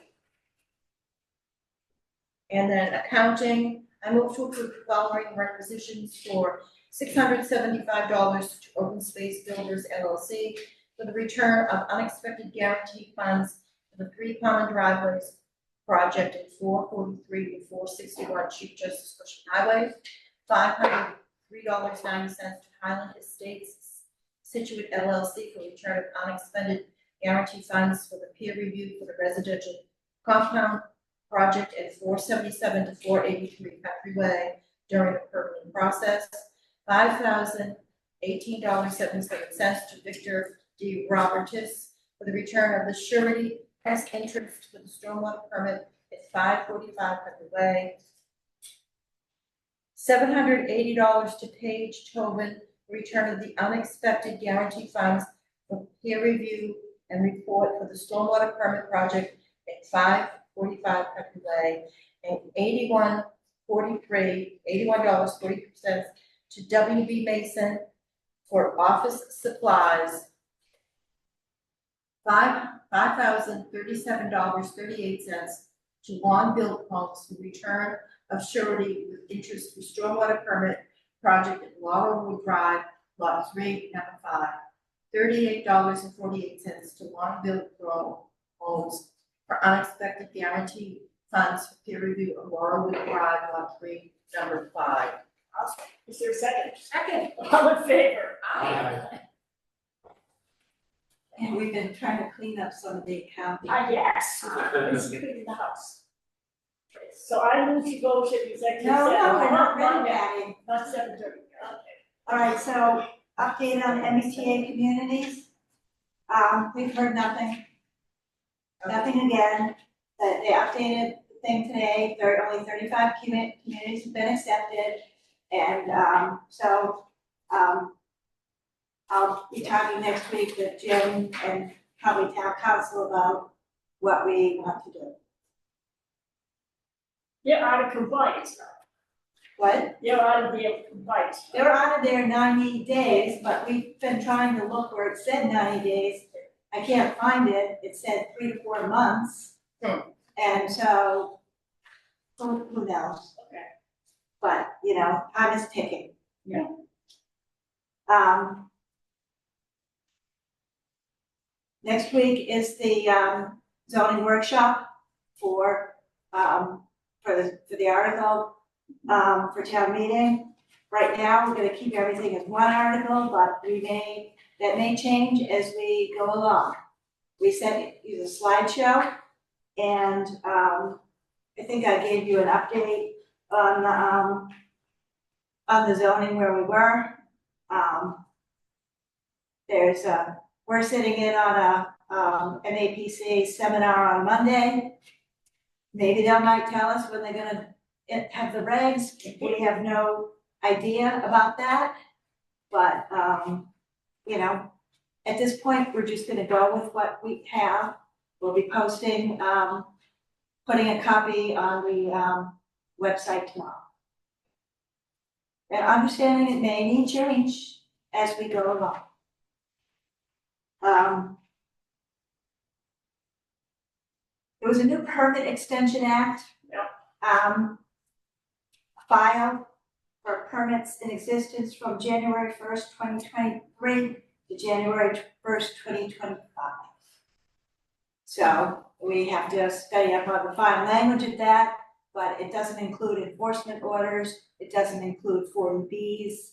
And then accounting, I move to approve the following requisitions for $675 to Open Space Builders LLC for the return of unexpected guarantee funds for the 3 common driveways project at 443 to 461 Chief Justice Cushing Highway, $503.90 to Highland Estates Scituate LLC for return of unexpended guarantee funds for the peer review for the residential compound project at 477 to 483 Country Way during the permitting process, $5,018.77 to Victor D. Robertus for the return of the surety as interest for the stormwater permit at 545 Country Way, $780 to Paige Tobin, return of the unexpected guarantee funds for peer review and report for the stormwater permit project at 545 Country Way, and $81.43 to WB Mason for office supplies. $5,037.38 to Long Built Homes for return of surety with interest for stormwater permit project at Laurelwood Drive, lot 3, number 5, $38.48 to Longville Grow Homes for unexpected guarantee funds for peer review of Laurelwood Drive, lot 3, number 5. Is there a second? Second. All in favor? And we've been trying to clean up some of the accounting. Yes, it's cleaning the house. So I move to go to the executive No, session. no, we're not ready, yet. Patty. Not 7:30, okay. All right, so update on MBTA communities. We've heard nothing. Nothing again. They updated the thing today, there are only 35 communities have been accepted. And, I'll be talking next week with Jim and probably town council about what we want to do. You're out of compliance now. What? You're out of the compliance. They're out of their 90 days, but we've been trying to look where it said 90 days. I can't find it. It said 3 to 4 months. And so, who knows? Okay. But, you know, time is ticking. Yeah. Next week is the zoning workshop for the article for town meeting. Right now, we're gonna keep everything as one article, but that may change as we go along. We sent you the slideshow, and I think I gave you an update on the zoning where we were. We're sitting in on a MAPC seminar on Monday. Maybe they might tell us when they're gonna have the regs. We have no idea about that. But, you know, at this point, we're just gonna go with what we have. We'll be posting, putting a copy on the website tomorrow. And understanding it may need change as we go along. There was a new permit extension act. Yep. Filed for permits in existence from January 1st, 2023 to January 1st, 2025. So we have to study up on the final language of that, but it doesn't include enforcement orders, it doesn't include 40Bs,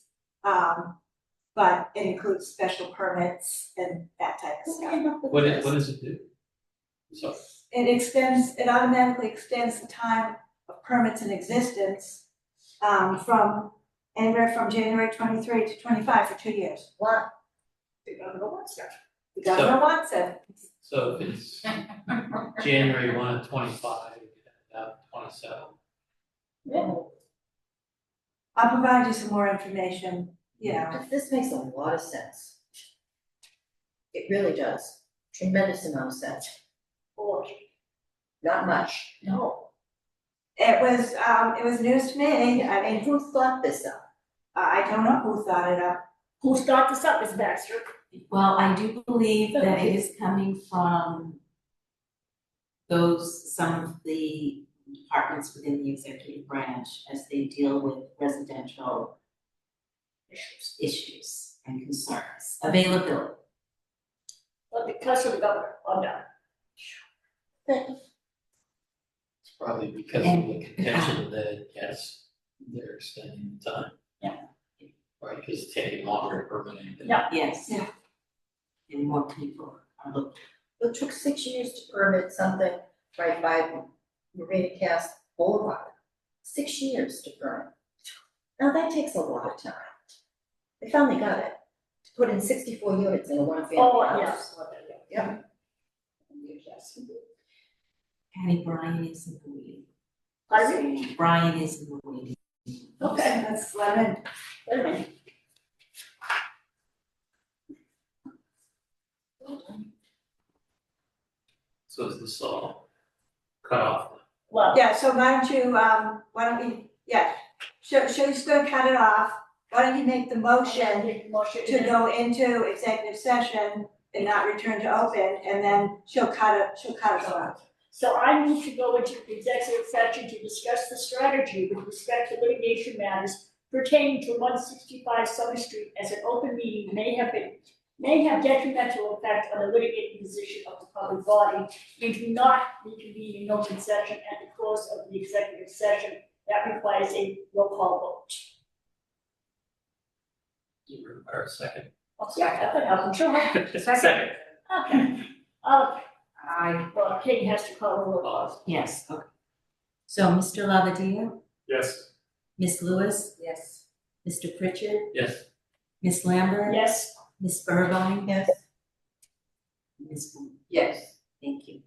but it includes special permits and that type of stuff. What does it do? So, It automatically extends the time of permits in existence, from anywhere from January 23 to 25 for 2 years. Wow. The governor wants that. The governor wants it. so if it's January 1 of 25, you could have 27. Yeah. I'll provide you some more information, you know. This makes a lot of sense. It really does. Tremendous amount of sense. Or, Not much. no. It was news to me. I mean, Who thought this up? I don't know who thought it up. Who started this up, Ms. Baxter? Well, I do believe that it is coming from some of the departments within the executive branch as they deal with residential issues and concerns, availability. Well, because of the governor, I'm done. It's probably because of the contention that, yes, they're extending the time. Yeah. Right, because it's taking longer permitting than. Yeah. Yes. Yeah. And more people are looking. It took 6 years to permit something right by Marina Cast Boulevard. 6 years to permit. Now that takes a lot of time. They finally got it. To put in 64 units in a one-family Oh, house. yes. Yeah. Yes. Patty, Brian is in the waiting. Pardon me? Brian is in the waiting. Okay, Let's let him. wait a minute. So is this all cut off? Well, Yeah, so why don't we, she's gonna cut it off. Why don't you make the motion motion to go into executive session and not return to open, and then she'll cut it off. So I move to go into executive session to discuss the strategy with respect to litigation matters pertaining to 165 Summer Street, as an open meeting may have detrimental effect on the litigating position of the public body, and do not reconvene in open session at the close of the executive session. That requires a roll call vote. Do you require a second? I'm sure. Second. Okay. Well, Katie has to call the roll call. Yes, okay. So Mr. Lavadino, Yes. Ms. Lewis, Yes. Mr. Pritchard, Yes. Ms. Lambert. Yes. Ms. Burbine. Yes. Ms. Booth. Yes. Thank you.